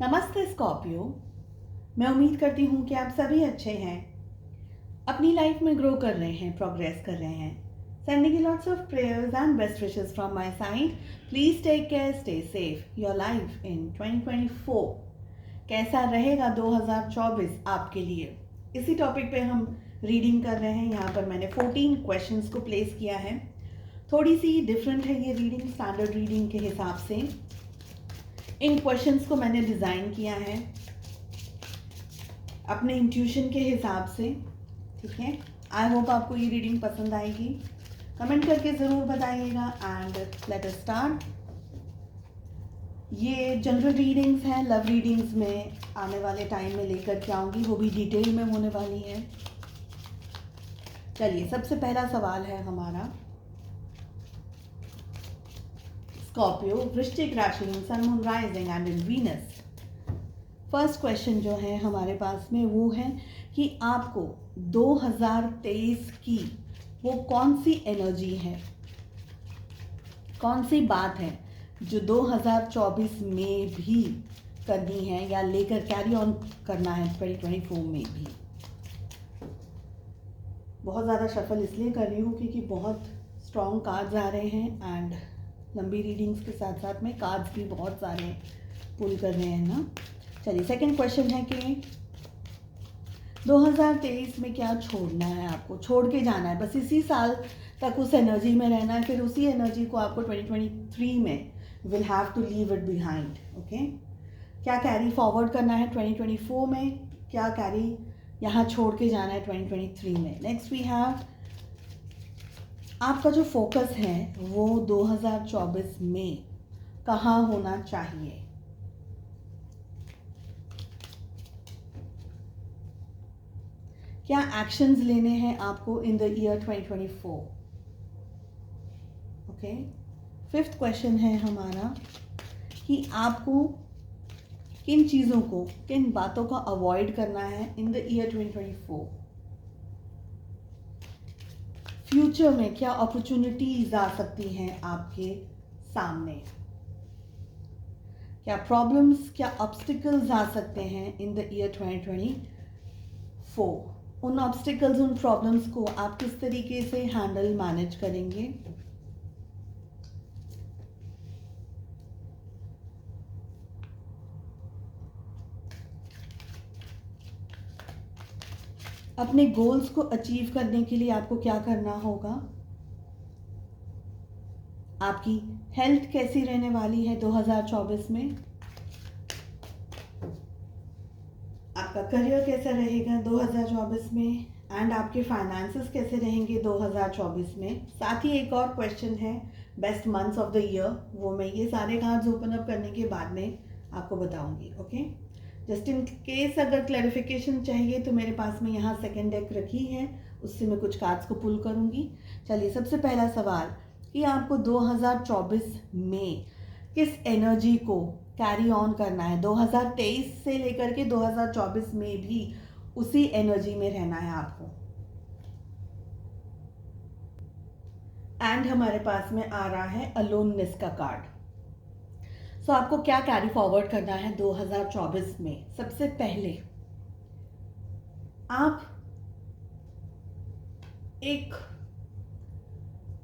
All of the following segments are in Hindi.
नमस्ते स्कॉर्पियो। मैं उम्मीद करती हूँ कि आप सभी अच्छे हैं, अपनी लाइफ में ग्रो कर रहे हैं, प्रोग्रेस कर रहे हैं। Sending you lots of prayers and best wishes from my side. Please take care, stay safe. Your life in 2024 कैसा रहेगा 2024 आपके लिए, इसी टॉपिक पे हम रीडिंग कर रहे हैं। यहाँ पर मैंने 14 क्वेश्चंस को प्लेस किया है। थोड़ी सी डिफरेंट है ये रीडिंग स्टैंडर्ड रीडिंग के हिसाब से। इन क्वेश्चंस को मैंने डिज़ाइन किया है अपने इंट्यूशन के हिसाब से, ठीक है। आई होप आपको ये रीडिंग पसंद आएगी। कमेंट करके ज़रूर बताइएगा एंड लेट अस स्टार्ट। ये जनरल रीडिंग्स हैं, लव रीडिंग्स में आने वाले टाइम में लेकर के आऊँगी, वो भी डिटेल में होने वाली है। चलिए, सबसे पहला सवाल है हमारा स्कॉर्पियो, वृश्चिक राशि in sun, moon, rising and in Venus. First question जो है हमारे पास में वो है कि आपको 2023 की वो कौन सी एनर्जी है, कौन सी बात है जो 2024 में भी करनी है या लेकर कैरी ऑन करना है 2024 में भी। बहुत ज़्यादा शफल इसलिए कर रही हूँ क्योंकि बहुत स्ट्रॉन्ग कार्ड्स आ रहे हैं एंड लंबी रीडिंग्स के साथ साथ में कार्ड्स भी बहुत सारे पुल कर रहे हैं ना। चलिए, सेकंड क्वेश्चन है कि 2023 में क्या छोड़ना है, आपको छोड़ के जाना है, बस इसी साल तक उस एनर्जी में रहना है, फिर उसी एनर्जी को आपको 2023 में will have to leave it behind. Okay, क्या कैरी फॉरवर्ड करना है 2024 में, क्या कैरी यहाँ छोड़ के जाना है 2023 में। नेक्स्ट वी हैव आपका जो फोकस है वो 2024 में कहाँ होना चाहिए। क्या एक्शंस लेने हैं आपको in the year 2024। Okay, fifth question है हमारा कि आपको किन चीज़ों को, किन बातों का अवॉइड करना है इन द ईयर 2024। फ्यूचर में क्या अपॉर्चुनिटीज आ सकती हैं आपके सामने, क्या प्रॉब्लम्स, क्या ऑब्स्टिकल्स आ सकते हैं इन द ईयर 2024। उन ऑब्स्टिकल्स, उन प्रॉब्लम्स को आप किस तरीके से हैंडल मैनेज करेंगे। अपने गोल्स को अचीव करने के लिए आपको क्या करना होगा। आपकी हेल्थ कैसी रहने वाली है 2024 में, आपका करियर कैसा रहेगा 2024 में एंड आपके फाइनेंसेस कैसे रहेंगे 2024 में। साथ ही एक और क्वेश्चन है best months of the year, वो मैं ये सारे कार्ड्स ओपन अप करने के बाद में आपको बताऊंगी। ओके, जस्ट इन केस अगर क्लैरिफिकेशन चाहिए तो मेरे पास में यहाँ सेकेंड डेक रखी है, उससे मैं कुछ कार्ड्स को पुल करूँगी। चलिए, सबसे पहला सवाल कि आपको 2024 में किस एनर्जी को कैरी ऑन करना है। 2023 से लेकर के 2024 में भी उसी एनर्जी में रहना है आपको। एंड हमारे पास में आ रहा है अलोननेस का कार्ड। सो आपको क्या कैरी फॉरवर्ड करना है 2024 में। सबसे पहले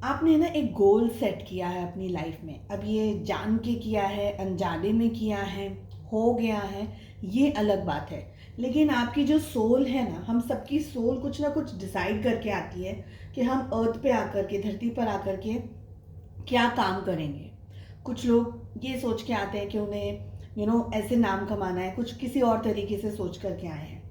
आपने ना एक गोल सेट किया है अपनी लाइफ में। अब ये जान के किया है, अनजाने में किया है, हो गया है, ये अलग बात है। लेकिन आपकी जो सोल है ना, हम सबकी सोल कुछ ना कुछ डिसाइड करके आती है कि हम अर्थ पे आकर के, धरती पर आकर के क्या काम करेंगे। कुछ लोग ये सोच के आते हैं कि उन्हें ऐसे नाम कमाना है, कुछ किसी और तरीके से सोच करके आए हैं।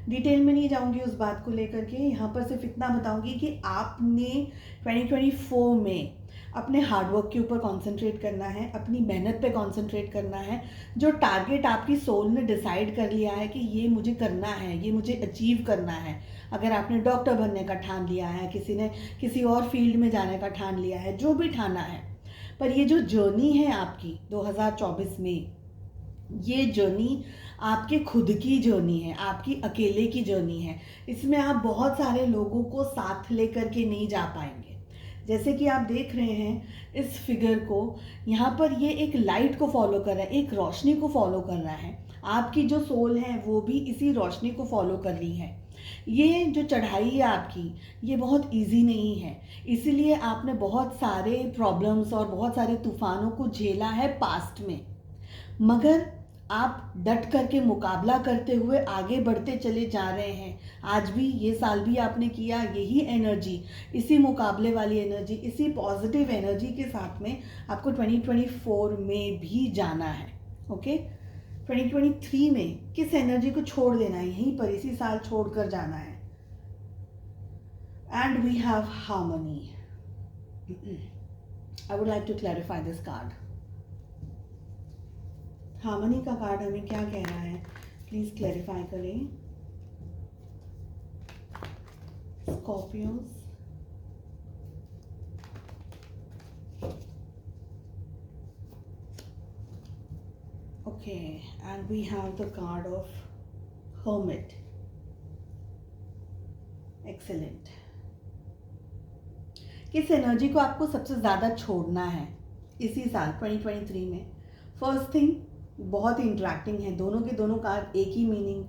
डिटेल में नहीं जाऊंगी उस बात को लेकर के, यहाँ पर सिर्फ इतना बताऊंगी कि आपने 2024 में अपने हार्डवर्क के ऊपर कंसंट्रेट करना है, अपनी मेहनत पे कंसंट्रेट करना है। जो टारगेट आपकी सोल ने डिसाइड कर लिया है कि ये मुझे करना है, ये मुझे अचीव करना है। अगर आपने डॉक्टर बनने का ठान लिया है, किसी ने किसी और फील्ड में जाने का ठान लिया है, जो भी ठाना है, पर ये जो जर्नी है आपकी 2024 में, ये जर्नी आपके खुद की जर्नी है, आपकी अकेले की जर्नी है। इसमें आप बहुत सारे लोगों को साथ लेकर के नहीं जा पाएंगे। जैसे कि आप देख रहे हैं इस फिगर को, यहाँ पर ये एक लाइट को फॉलो कर रहा है, एक रोशनी को फॉलो कर रहा है। आपकी जो सोल है वो भी इसी रोशनी को फॉलो कर रही है। ये जो चढ़ाई है आपकी, ये बहुत इजी नहीं है, इसीलिए आपने बहुत सारे प्रॉब्लम्स और बहुत सारे तूफानों को झेला है पास्ट में, मगर आप डट करके मुकाबला करते हुए आगे बढ़ते चले जा रहे हैं। आज भी, ये साल भी आपने किया यही एनर्जी, इसी मुकाबले वाली एनर्जी, इसी पॉजिटिव एनर्जी के साथ में आपको 2024 में भी जाना है। ओके, 2023 में किस एनर्जी को छोड़ देना है, यहीं पर इसी साल छोड़ कर जाना है। And we have harmony. I would like to clarify this card. Harmony का कार्ड हमें क्या कह रहा है, प्लीज क्लैरिफाई करें। Scorpios, okay, and we have the card of hermit. Excellent. किस एनर्जी को आपको सबसे ज़्यादा छोड़ना है इसी साल 2023 में? फर्स्ट थिंग, बहुत ही इंटरेक्टिंग है, दोनों के दोनों कार्ड एक ही मीनिंग,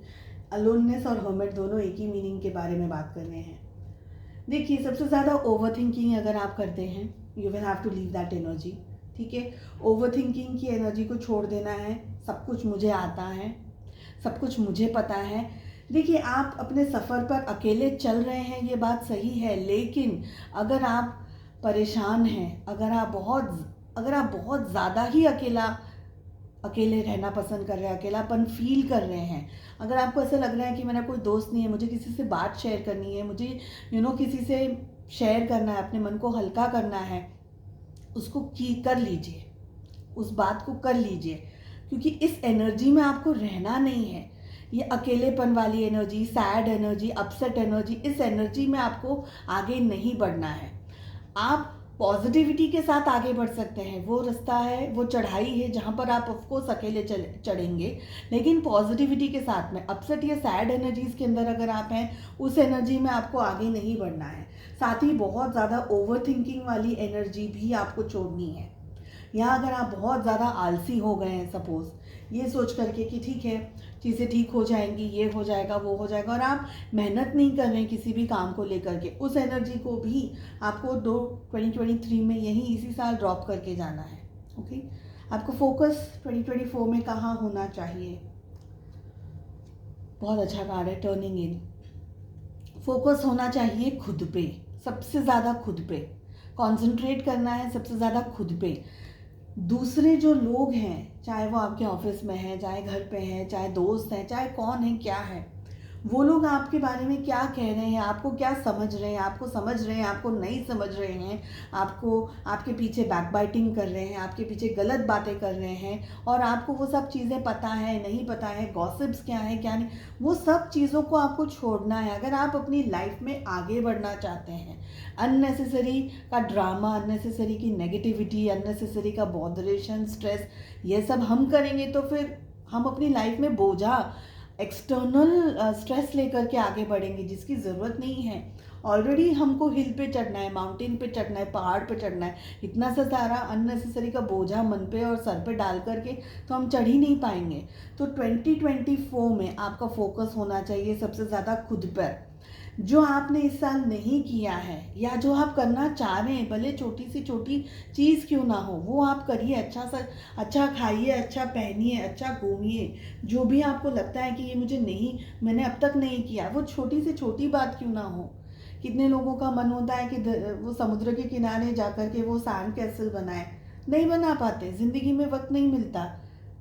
अलोननेस और हर्मिट दोनों एक ही मीनिंग के बारे में बात कर रहे हैं। देखिए, सबसे ज़्यादा ओवर थिंकिंग अगर आप करते हैं, you will have to leave that energy. ठीक है, ओवर थिंकिंग की एनर्जी को छोड़ देना है। सब कुछ मुझे आता है, सब कुछ मुझे पता है। देखिए, आप अपने सफ़र पर अकेले चल रहे हैं, ये बात सही है, लेकिन अगर आप परेशान हैं, अगर आप बहुत ज़्यादा ही अकेले रहना पसंद कर रहे हैं, अकेलापन फील कर रहे हैं, अगर आपको ऐसा लग रहा है कि मेरा कोई दोस्त नहीं है, मुझे किसी से बात शेयर करनी है, मुझे किसी से शेयर करना है, अपने मन को हल्का करना है, उसको कर लीजिए, उस बात को कर लीजिए, क्योंकि इस एनर्जी में आपको रहना नहीं है। ये अकेलेपन वाली energy, sad energy, upset energy, इस एनर्जी में आपको आगे नहीं बढ़ना है। आप पॉजिटिविटी के साथ आगे बढ़ सकते हैं, वो रास्ता है, वो चढ़ाई है जहाँ पर आप ऑफकोर्स अकेले चढ़ेंगे, लेकिन पॉजिटिविटी के साथ में। अपसेट या सैड एनर्जीज़ के अंदर अगर आप हैं, उस एनर्जी में आपको आगे नहीं बढ़ना है। साथ ही बहुत ज़्यादा ओवर थिंकिंग वाली एनर्जी भी आपको छोड़नी है। यहाँ अगर आप बहुत ज़्यादा आलसी हो गए हैं, सपोज़ ये सोच करके कि ठीक है, चीज़ें ठीक हो जाएंगी, ये हो जाएगा, वो हो जाएगा, और आप मेहनत नहीं कर रहे हैं किसी भी काम को लेकर के, उस एनर्जी को भी आपको 2023 में यहीं इसी साल ड्रॉप करके जाना है। ओके, आपको फोकस 2024 में कहाँ होना चाहिए? बहुत अच्छा कार्ड है, टर्निंग इन। फोकस होना चाहिए खुद पे, सबसे ज़्यादा खुद पे कॉन्सेंट्रेट करना है, सबसे ज़्यादा खुद पे। दूसरे जो लोग हैं, चाहे वो आपके ऑफिस में हैं, चाहे घर पे हैं, चाहे दोस्त हैं, चाहे कौन है, क्या है, वो लोग आपके बारे में क्या कह रहे हैं, आपको क्या समझ रहे हैं, आपको समझ रहे हैं, आपको नहीं समझ रहे हैं, आपके पीछे बैकबाइटिंग कर रहे हैं, आपके पीछे गलत बातें कर रहे हैं, और आपको वो सब चीज़ें पता है, नहीं पता है, गॉसिप्स क्या है क्या नहीं, वो सब चीज़ों को आपको छोड़ना है अगर आप अपनी लाइफ में आगे बढ़ना चाहते हैं। अननेसेसरी का ड्रामा, अननेसेसरी की नेगेटिविटी, अननेसेसरी का बॉदरेशन, स्ट्रेस, ये सब हम करेंगे तो फिर हम अपनी लाइफ में बोझा, एक्सटर्नल स्ट्रेस लेकर के आगे बढ़ेंगे, जिसकी ज़रूरत नहीं है। ऑलरेडी हमको हिल पे चढ़ना है, माउंटेन पे चढ़ना है, पहाड़ पे चढ़ना है, इतना सा सारा अननेसेसरी का बोझा मन पे और सर पे डाल करके तो हम चढ़ ही नहीं पाएंगे। तो 2024 में आपका फोकस होना चाहिए सबसे ज़्यादा खुद पर। जो आपने इस साल नहीं किया है या जो आप करना चाह रहे हैं, भले छोटी से छोटी चीज़ क्यों ना हो, वो आप करिए। अच्छा खाइए, अच्छा पहनिए, अच्छा घूमिए, जो भी आपको लगता है कि ये मैंने अब तक नहीं किया, वो छोटी से छोटी बात क्यों ना हो। कितने लोगों का मन होता है कि वो समुद्र के किनारे जा कर के वो सैंड कैसल बनाए, नहीं बना पाते, ज़िंदगी में वक्त नहीं मिलता,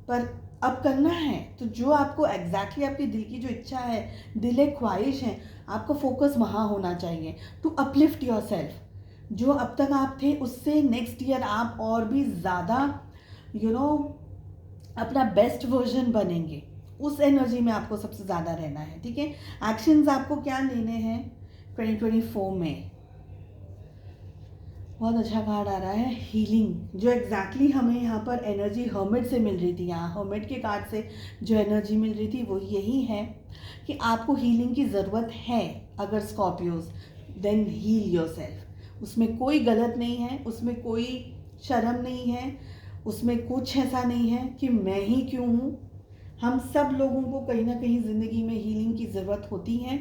पर अब करना है तो जो आपको एग्जैक्टली आपकी दिल की जो इच्छा है, दिल ख्वाहिश है, आपको फोकस वहाँ होना चाहिए टू अपलिफ्ट योर सेल्फ। जो अब तक आप थे उससे नेक्स्ट ईयर आप और भी ज़्यादा अपना बेस्ट वर्जन बनेंगे, उस एनर्जी में आपको सबसे ज़्यादा रहना है। ठीक है, एक्शंस आपको क्या लेने हैं 2024 में? बहुत अच्छा कार्ड आ रहा है, हीलिंग। जो एग्जैक्टली हमें यहाँ पर एनर्जी हर्मिट से मिल रही थी, यहाँ हर्मिट के कार्ड से जो एनर्जी मिल रही थी वो यही है कि आपको हीलिंग की ज़रूरत है। अगर स्कॉर्पियोज, देन हील योरसेल्फ। उसमें कोई गलत नहीं है, उसमें कोई शर्म नहीं है, उसमें कुछ ऐसा नहीं है कि मैं ही क्यों हूँ। हम सब लोगों को कहीं ना कहीं ज़िंदगी में हीलिंग की ज़रूरत होती है।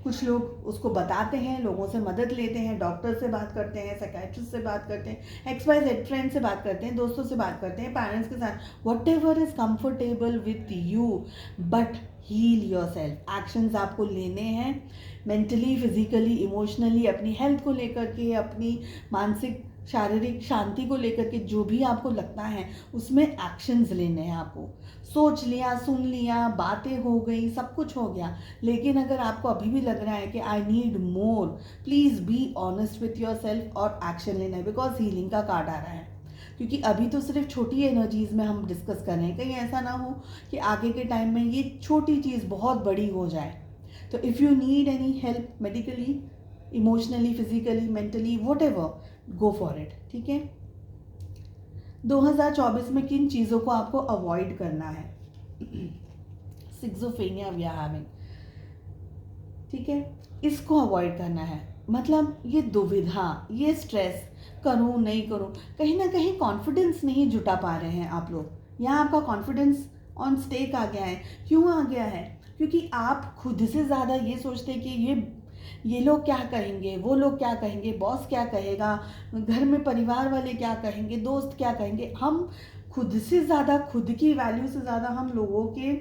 कुछ लोग उसको बताते हैं, लोगों से मदद लेते हैं, डॉक्टर से बात करते हैं, साइकियाट्रिस्ट से बात करते हैं, XYZ फ्रेंड से बात करते हैं, दोस्तों से बात करते हैं, पेरेंट्स के साथ, whatever is comfortable with you, but heal yourself. Actions आपको लेने हैं, मेंटली, फिजिकली, इमोशनली, अपनी हेल्थ को लेकर के, अपनी मानसिक शारीरिक शांति को लेकर के, जो भी आपको लगता है उसमें एक्शंस लेने हैं आपको। सोच लिया, सुन लिया, बातें हो गई, सब कुछ हो गया, लेकिन अगर आपको अभी भी लग रहा है कि I need more, please be honest with your self और एक्शन लेना है, बिकॉज हीलिंग का कार्ड आ रहा है। क्योंकि अभी तो सिर्फ छोटी एनर्जीज़ में हम डिस्कस कर रहे हैं, कहीं ऐसा ना हो कि आगे के टाइम में ये छोटी चीज़ बहुत बड़ी हो जाए। तो if you need any help medically, emotionally, physically, mentally, what ever, go for it. ठीक है। 2024 में किन चीज़ों को आपको अवॉइड करना है? सिक्सोफेनिया वी आर हैविंग, ठीक है, इसको अवॉइड करना है। मतलब ये दुविधा, ये स्ट्रेस, करूँ नहीं करूँ, कहीं ना कहीं कॉन्फिडेंस नहीं जुटा पा रहे हैं आप लोग। यहाँ आपका कॉन्फिडेंस ऑन स्टेक आ गया है। क्यों आ गया है? क्योंकि आप खुद से ज़्यादा ये सोचते हैं कि ये लोग क्या कहेंगे, वो लोग क्या कहेंगे, बॉस क्या कहेगा, घर में परिवार वाले क्या कहेंगे, दोस्त क्या कहेंगे। हम खुद से ज़्यादा, खुद की वैल्यू से ज़्यादा हम लोगों के,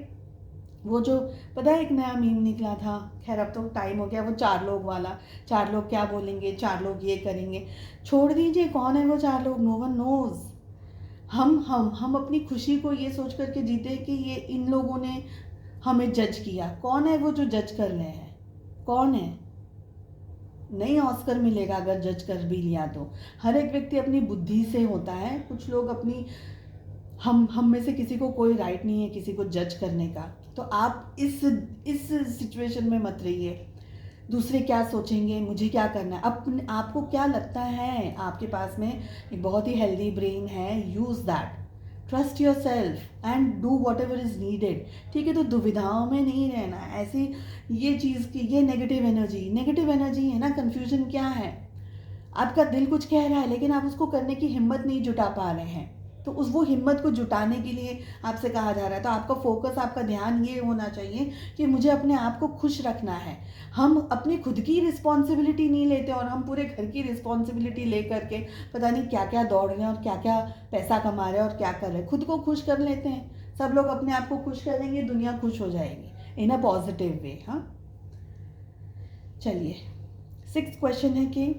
वो जो पता है एक नया मीम निकला था, खैर अब तो टाइम हो गया, वो 4 लोग वाला, 4 लोग क्या बोलेंगे, 4 लोग ये करेंगे, छोड़ दीजिए कौन है वो 4 लोग, नो वन नोज। हम अपनी खुशी को ये सोच करके जीते कि ये इन लोगों ने हमें जज किया। कौन है वो जो जज कर रहे हैं? कौन है? नहीं ऑस्कर मिलेगा अगर जज कर भी लिया तो। हर एक व्यक्ति अपनी बुद्धि से होता है। कुछ लोग अपनी, हम में से किसी को कोई राइट नहीं है किसी को जज करने का। तो आप इस सिचुएशन में मत रहिए, दूसरे क्या सोचेंगे, मुझे क्या करना है। अपने आपको क्या लगता है, आपके पास में एक बहुत ही हेल्दी ब्रेन है, use that, trust your self and do what ever is needed. ठीक है, तो दुविधाओं में नहीं रहना ऐसी। ये चीज़ की, ये नेगेटिव एनर्जी है ना। कन्फ्यूजन क्या है? आपका दिल कुछ कह रहा है लेकिन आप उसको करने की हिम्मत नहीं जुटा पा रहे हैं। तो वो हिम्मत को जुटाने के लिए आपसे कहा जा रहा है। तो आपका फोकस, आपका ध्यान ये होना चाहिए कि मुझे अपने आप को खुश रखना है। हम अपनी खुद की रिस्पॉन्सिबिलिटी नहीं लेते और हम पूरे घर की रिस्पॉन्सिबिलिटी ले करके पता नहीं क्या क्या दौड़ रहे हैं और क्या क्या पैसा कमा रहे हैं और क्या कर रहे हैं। खुद को खुश कर लेते हैं। सब लोग अपने आप को खुश करेंगे, दुनिया खुश हो जाएगी इन अ पॉजिटिव वे। हाँ, चलिए 6th क्वेश्चन है कि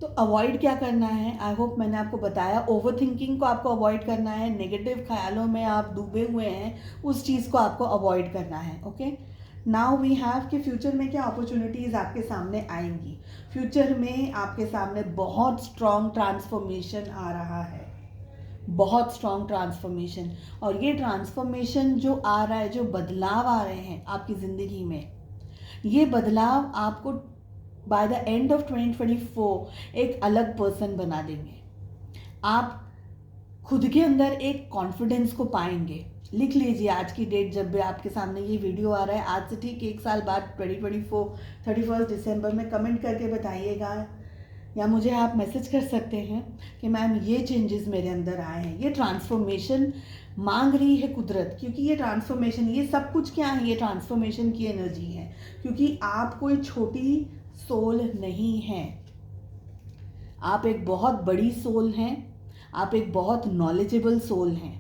तो अवॉइड क्या करना है। आई होप मैंने आपको बताया। ओवर थिंकिंग को आपको अवॉइड करना है। नेगेटिव ख्यालों में आप डूबे हुए हैं, उस चीज़ को आपको अवॉइड करना है। ओके, नाउ वी हैव कि फ्यूचर में क्या अपॉर्चुनिटीज़ आपके सामने आएंगी। फ्यूचर में आपके सामने बहुत स्ट्रॉन्ग ट्रांसफॉर्मेशन आ रहा है, बहुत स्ट्रॉन्ग ट्रांसफॉर्मेशन। और ये ट्रांसफॉर्मेशन जो आ रहा है, जो बदलाव आ रहे हैं आपकी ज़िंदगी में, ये बदलाव आपको बाय द एंड ऑफ 2024 एक अलग पर्सन बना देंगे। आप खुद के अंदर एक कॉन्फिडेंस को पाएंगे। लिख लीजिए आज की डेट, जब भी आपके सामने ये वीडियो आ रहा है, आज से ठीक 1 साल बाद 2024 31 दिसंबर में कमेंट करके बताइएगा, या मुझे आप मैसेज कर सकते हैं कि मैम ये चेंजेस मेरे अंदर आए हैं, ये ट्रांसफॉर्मेशन मांग रही है कुदरत। क्योंकि ये ट्रांसफॉर्मेशन, ये सब कुछ क्या है, ये ट्रांसफॉर्मेशन की एनर्जी है। क्योंकि आप कोई छोटी सोल नहीं है, आप एक बहुत बड़ी सोल हैं, आप एक बहुत नॉलेजेबल सोल हैं।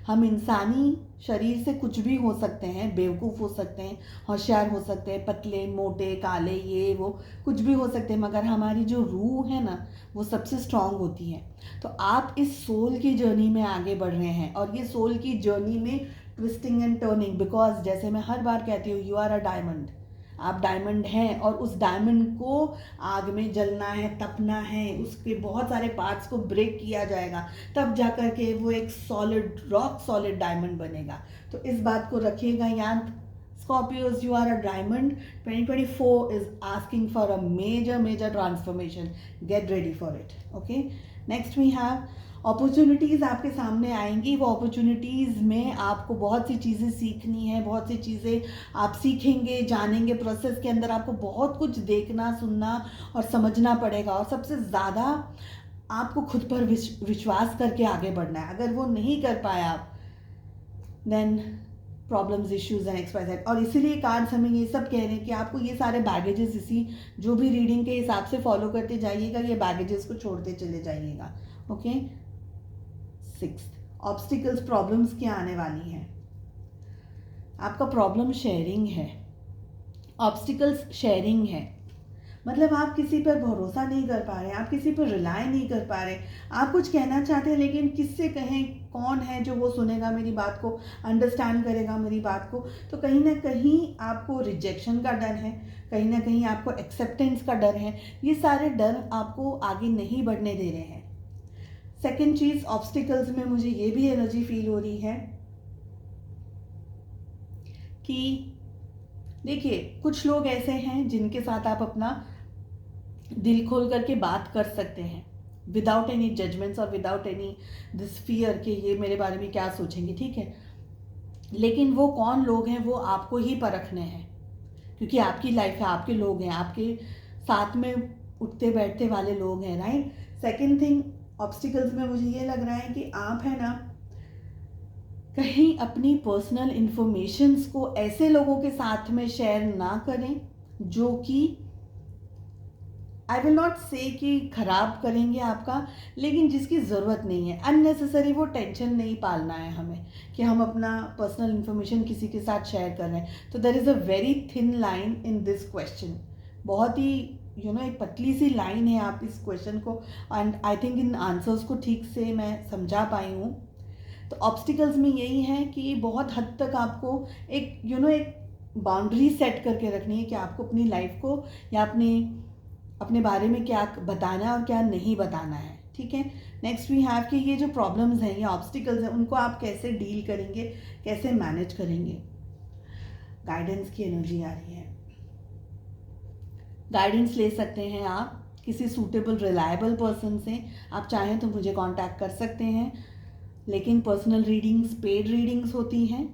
हम इंसानी शरीर से कुछ भी हो सकते हैं, बेवकूफ़ हो सकते हैं, होशियार हो सकते हैं, पतले मोटे काले ये वो कुछ भी हो सकते हैं, मगर हमारी जो रूह है ना, वो सबसे स्ट्रांग होती है। तो आप इस सोल की जर्नी में आगे बढ़ रहे हैं। और ये सोल की जर्नी में ट्विस्टिंग एंड टर्निंग, बिकॉज जैसे मैं हर बार कहती हूँ, यू आर अ डायमंड। आप डायमंड हैं और उस डायमंड को आग में जलना है, तपना है, उसके बहुत सारे पार्ट्स को ब्रेक किया जाएगा, तब जाकर के वो एक सॉलिड, रॉक सॉलिड डायमंड बनेगा। तो इस बात को रखिएगा याद। Scorpios, you are a diamond. 2024 is asking for a major transformation. Get ready for it. Okay. Next we have opportunities आपके सामने आएंगी। वो अपॉर्चुनिटीज़ में आपको बहुत सी चीज़ें सीखनी है, बहुत सी चीज़ें आप सीखेंगे, जानेंगे। प्रोसेस के अंदर आपको बहुत कुछ देखना, सुनना और समझना पड़ेगा। और सबसे ज़्यादा आपको खुद पर विश्वास करके आगे बढ़ना है। अगर वो नहीं कर पाए आप, then problems issues and XYZ। और इसीलिए कार्ड्स हमें ये सब कह रहे हैं कि आपको ये सारे बैगेजेस इसी जो भी रीडिंग के हिसाब से फॉलो करते जाइएगा, ये बैगेजेस को छोड़ते चले जाइएगा। ओके। 6th, ऑब्स्टिकल्स, प्रॉब्लम्स क्या आने वाली हैं। आपका प्रॉब्लम शेयरिंग है, ऑब्स्टिकल्स शेयरिंग है। मतलब आप किसी पर भरोसा नहीं कर पा रहे, आप किसी पर रिलाय नहीं कर पा रहे, आप कुछ कहना चाहते हैं लेकिन किससे कहें, कौन है जो वो सुनेगा मेरी बात को, अंडरस्टैंड करेगा मेरी बात को। तो कहीं ना कहीं आपको रिजेक्शन का डर है, कहीं ना कहीं आपको एक्सेप्टेंस का डर है। ये सारे डर आपको आगे नहीं बढ़ने दे रहे हैं। सेकेंड चीज़, ऑब्स्टिकल्स में मुझे ये भी एनर्जी फील हो रही है कि देखिए, कुछ लोग ऐसे हैं जिनके साथ आप अपना दिल खोल करके बात कर सकते हैं विदाउट एनी जजमेंट्स और विदाउट एनी दिस फियर कि ये मेरे बारे में क्या सोचेंगे, ठीक है। लेकिन वो कौन लोग हैं वो आपको ही परखने हैं, क्योंकि आपकी लाइफ है, आपके लोग हैं, आपके साथ में उठते बैठते वाले लोग हैं, राइट। सेकेंड थिंग, ऑब्स्टिकल्स में मुझे ये लग रहा है कि आप है ना कहीं अपनी पर्सनल इंफॉर्मेशंस को ऐसे लोगों के साथ में शेयर ना करें जो कि आई विल नॉट से कि खराब करेंगे आपका, लेकिन जिसकी ज़रूरत नहीं है। अननेसेसरी वो टेंशन नहीं पालना है हमें कि हम अपना पर्सनल इंफॉर्मेशन किसी के साथ शेयर कर रहे हैं। तो there is a very thin line in this question, बहुत ही एक पतली सी लाइन है आप इस क्वेश्चन को, and I think in answers को ठीक से मैं समझा पाई हूँ। तो ऑब्स्टिकल्स में यही है कि बहुत हद तक आपको एक एक बाउंड्री सेट करके रखनी है कि आपको अपनी लाइफ को या अपने बारे में क्या बताना है और क्या नहीं बताना है, ठीक है। नेक्स्ट वी हैव कि ये जो प्रॉब्लम्स हैं, ये ऑब्स्टिकल्स हैं, उनको आप कैसे डील करेंगे, कैसे मैनेज करेंगे। गाइडेंस की एनर्जी आ रही है, गाइडेंस ले सकते हैं आप किसी सूटेबल रिलायबल पर्सन से। आप चाहें तो मुझे कांटेक्ट कर सकते हैं, लेकिन पर्सनल रीडिंग्स पेड रीडिंग्स होती हैं।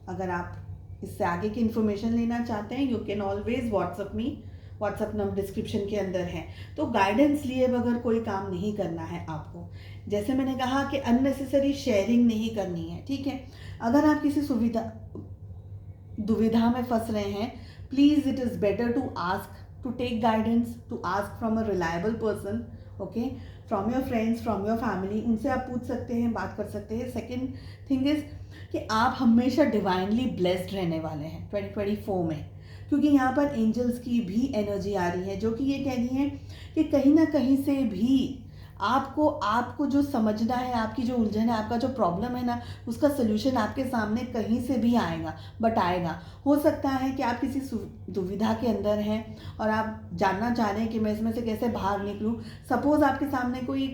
अगर आप इससे आगे की इन्फॉर्मेशन लेना चाहते हैं, you can always WhatsApp me, WhatsApp number description के अंदर है। तो गाइडेंस लिए बगैर कोई काम नहीं करना है आपको। जैसे मैंने कहा कि अननेसेसरी शेयरिंग नहीं करनी है, ठीक है। अगर आप किसी दुविधा में फंस रहे हैं, please it is better to ask, to take guidance, to ask from a reliable person, okay, from your friends, from your family. उनसे आप पूछ सकते हैं, बात कर सकते हैं। सेकेंड थिंग इज़ कि आप हमेशा डिवाइनली ब्लेस्ड रहने वाले हैं 2024 में, क्योंकि यहाँ पर एंजल्स की भी एनर्जी आ रही है जो कि ये कह रही है कि कहीं ना कहीं से भी आपको जो समझना है, आपकी जो उलझन है, आपका जो प्रॉब्लम है ना, उसका सोल्यूशन आपके सामने कहीं से भी आएगा, बट आएगा। हो सकता है कि आप किसी दुविधा के अंदर हैं और आप जानना चाह रहे हैं कि मैं इसमें से कैसे बाहर निकलूं। सपोज आपके सामने कोई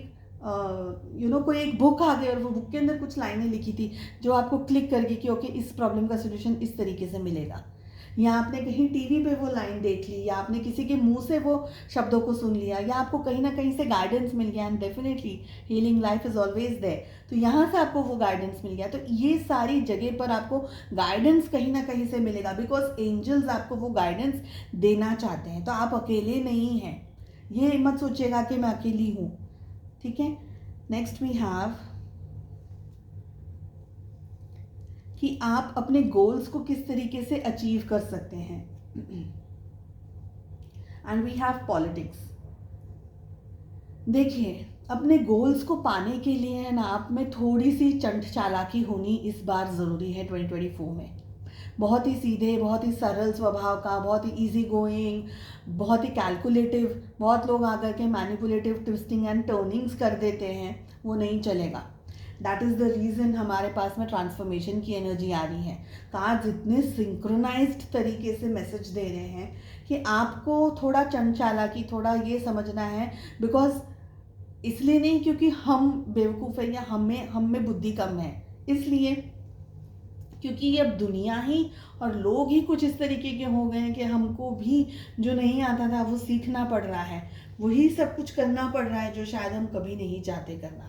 कोई एक बुक आ गई और वो बुक के अंदर कुछ लाइनें लिखी थी जो आपको क्लिक करके कि ओके, इस प्रॉब्लम का सोल्यूशन इस तरीके से मिलेगा, या आपने कहीं टीवी पे वो लाइन देख ली, या आपने किसी के मुंह से वो शब्दों को सुन लिया, या आपको कहीं ना कहीं से गाइडेंस मिल गया। And definitely healing life is always there, तो यहाँ से आपको वो गाइडेंस मिल गया। तो ये सारी जगह पर आपको गाइडेंस कहीं ना कहीं से मिलेगा, बिकॉज एंजल्स आपको वो गाइडेंस देना चाहते हैं। तो आप अकेले नहीं हैं, ये मत सोचिएगा कि मैं अकेली हूँ, ठीक है। नेक्स्ट वी हैव कि आप अपने गोल्स को किस तरीके से अचीव कर सकते हैं। And we have politics. देखिए, अपने गोल्स को पाने के लिए है ना, आप में थोड़ी सी चंट चालाकी होनी इस बार ज़रूरी है 2024 में। बहुत ही सीधे, बहुत ही सरल स्वभाव का, बहुत ही इजी गोइंग, बहुत ही कैलकुलेटिव, बहुत लोग आकर के मैनिपुलेटिव ट्विस्टिंग एंड टर्निंग्स कर देते हैं, वो नहीं चलेगा। दैट इज़ द रीज़न हमारे पास में ट्रांसफॉर्मेशन की एनर्जी आ रही है। कार्ड्स इतने सिंक्रोनाइज्ड तरीके से मैसेज दे रहे हैं कि आपको थोड़ा चंचलाकी, थोड़ा ये समझना है, बिकॉज इसलिए नहीं क्योंकि हम बेवकूफ़ हैं या हम में बुद्धि कम है, इसलिए क्योंकि ये अब दुनिया ही और लोग ही कुछ इस तरीके के हो गए हैं कि हमको भी जो नहीं आता था वो सीखना पड़ रहा है, वही सब कुछ करना पड़ रहा है जो शायद हम कभी नहीं चाहते करना।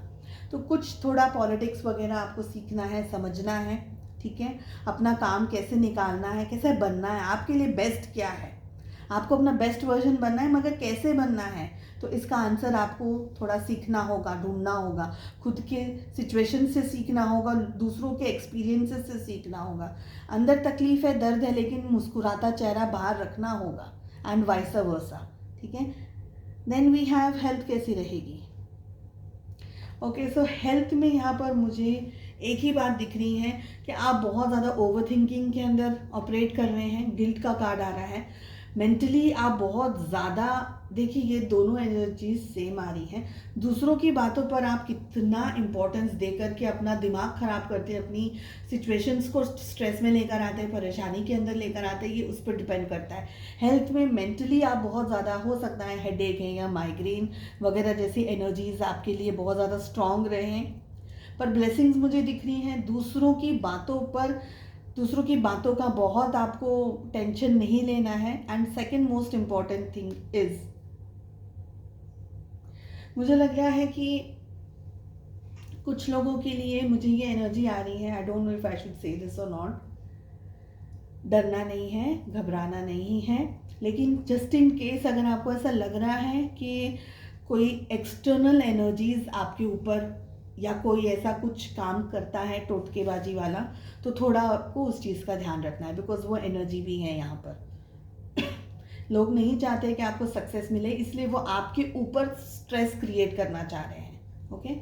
तो कुछ थोड़ा पॉलिटिक्स वगैरह आपको सीखना है, समझना है, ठीक है। अपना काम कैसे निकालना है, कैसे बनना है, आपके लिए बेस्ट क्या है। आपको अपना बेस्ट वर्जन बनना है, मगर कैसे बनना है, तो इसका आंसर आपको थोड़ा सीखना होगा, ढूंढना होगा, खुद के सिचुएशन से सीखना होगा, दूसरों के एक्सपीरियंसेस से सीखना होगा। अंदर तकलीफ है, दर्द है, लेकिन मुस्कुराता चेहरा बाहर रखना होगा, एंड वाइस वर्सा। ठीक है, देन वी हैव हेल्थ कैसी रहेगी। ओके, सो हेल्थ में यहाँ पर मुझे एक ही बात दिख रही है कि आप बहुत ज़्यादा ओवर थिंकिंग के अंदर ऑपरेट कर रहे हैं। गिल्ट का कार्ड आ रहा है। मेंटली आप बहुत ज़्यादा, देखिए ये दोनों एनर्जीज सेम आ रही हैं। दूसरों की बातों पर आप कितना इम्पोर्टेंस दे करके अपना दिमाग ख़राब करते हैं, अपनी सिचुएशंस को स्ट्रेस में लेकर आते हैं, परेशानी के अंदर लेकर आते हैं, ये उस पर डिपेंड करता है। हेल्थ में मेंटली आप बहुत ज़्यादा, हो सकता है हेडेक है या माइग्रेन वगैरह जैसी एनर्जीज आपके लिए बहुत ज़्यादा स्ट्रॉन्ग रहे हैं। पर ब्लेसिंग्स मुझे दिख रही हैं। दूसरों की बातों का बहुत आपको टेंशन नहीं लेना है। And second most important thing is, मुझे लग रहा है कि कुछ लोगों के लिए मुझे ये एनर्जी आ रही है, I don't know if I should say this और नॉट, डरना नहीं है, घबराना नहीं है, लेकिन जस्ट इन केस अगर आपको ऐसा लग रहा है कि कोई एक्सटर्नल एनर्जीज आपके ऊपर या कोई ऐसा कुछ काम करता है टोटकेबाजी वाला, तो थोड़ा आपको उस चीज़ का ध्यान रखना है, बिकॉज वो एनर्जी भी है यहाँ पर। लोग नहीं चाहते कि आपको सक्सेस मिले, इसलिए वो आपके ऊपर स्ट्रेस क्रिएट करना चाह रहे हैं। ओके,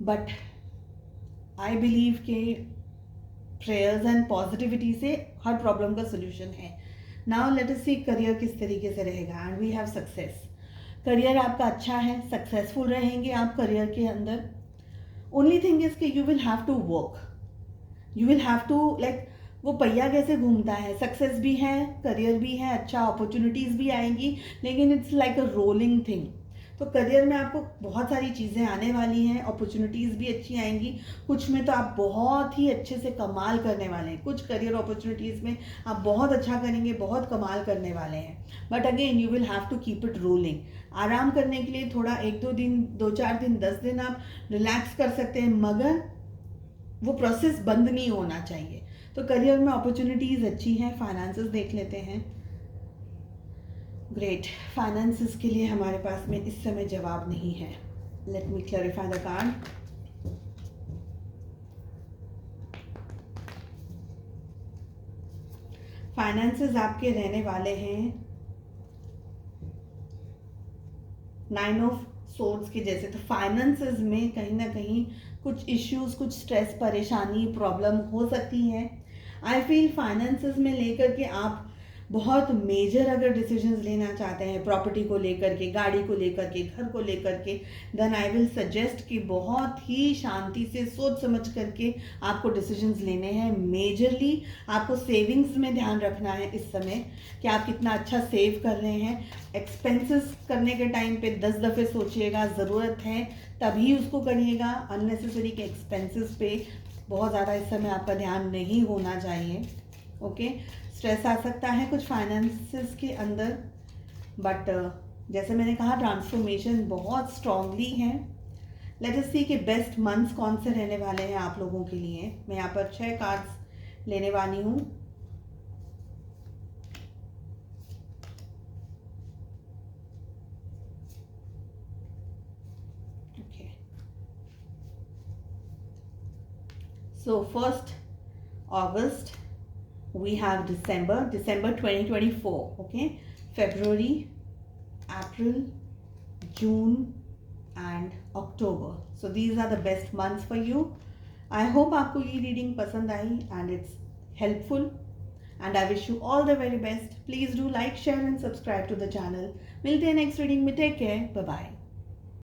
बट आई बिलीव के प्रेयर्स एंड पॉजिटिविटी से हर प्रॉब्लम का सोल्यूशन है। Now let us see career किस तरीके से रहेगा, and we have success. Career आपका अच्छा है, सक्सेसफुल रहेंगे आप करियर के अंदर। ओनली थिंग इज कि you will have to work, you will have to like, वो पहिया कैसे घूमता है, सक्सेस भी है, करियर भी है, अच्छा अपॉर्चुनिटीज़ भी आएंगी, लेकिन it's like a rolling thing. तो करियर में आपको बहुत सारी चीज़ें आने वाली हैं, अपॉर्चुनिटीज़ भी अच्छी आएंगी। कुछ में तो आप बहुत ही अच्छे से कमाल करने वाले हैं, कुछ करियर अपॉर्चुनिटीज़ में आप बहुत अच्छा करेंगे, बहुत कमाल करने वाले हैं। But again you will have to keep it rolling. आराम करने के लिए थोड़ा 1-2 दिन, 2-4 दिन, 10 दिन आप रिलैक्स कर सकते हैं, मगर वो प्रोसेस बंद नहीं होना चाहिए। तो करियर में अपॉर्चुनिटीज़ अच्छी हैं। फाइनेंसेस देख लेते हैं। ग्रेट, फाइनेंसेस के लिए हमारे पास में इस समय जवाब नहीं है। Let me clarify the card. Finances आपके रहने वाले हैं 9 ऑफ सोर्ड्स के जैसे। तो फाइनेंसेस में कहीं ना कहीं कुछ इश्यूज, कुछ स्ट्रेस, परेशानी, प्रॉब्लम हो सकती है। आई फील फाइनेंसेस में लेकर के आप बहुत मेजर अगर डिसीजंस लेना चाहते हैं, प्रॉपर्टी को लेकर के, गाड़ी को लेकर के, घर को लेकर के, देन आई विल सजेस्ट कि बहुत ही शांति से सोच समझ करके आपको डिसीजंस लेने हैं। मेजरली आपको सेविंग्स में ध्यान रखना है इस समय कि आप कितना अच्छा सेव कर रहे हैं। एक्सपेंसेस करने के टाइम पे 10 दफ़े सोचिएगा, ज़रूरत है तभी उसको करिएगा। अननेसेसरी के एक्सपेंसेस पे बहुत ज़्यादा इस समय आपका ध्यान नहीं होना चाहिए। ओके, स्ट्रेस आ सकता है कुछ फाइनेंसेस के अंदर, बट जैसे मैंने कहा ट्रांसफॉर्मेशन बहुत स्ट्रांगली है। लेट अस सी कि बेस्ट मंथ्स कौन से रहने वाले हैं आप लोगों के लिए। मैं यहाँ पर 6 कार्ड्स लेने वाली हूँ। Okay, so 1 August, we have December 2024, okay, February, April, June and October. So these are the best months for you. I hope आपको ये रीडिंग पसंद आई and it's helpful, and I wish you all the very best. Please do like, share and subscribe to the channel. मिलते हैं नेक्स्ट रीडिंग में। Take care, bye bye.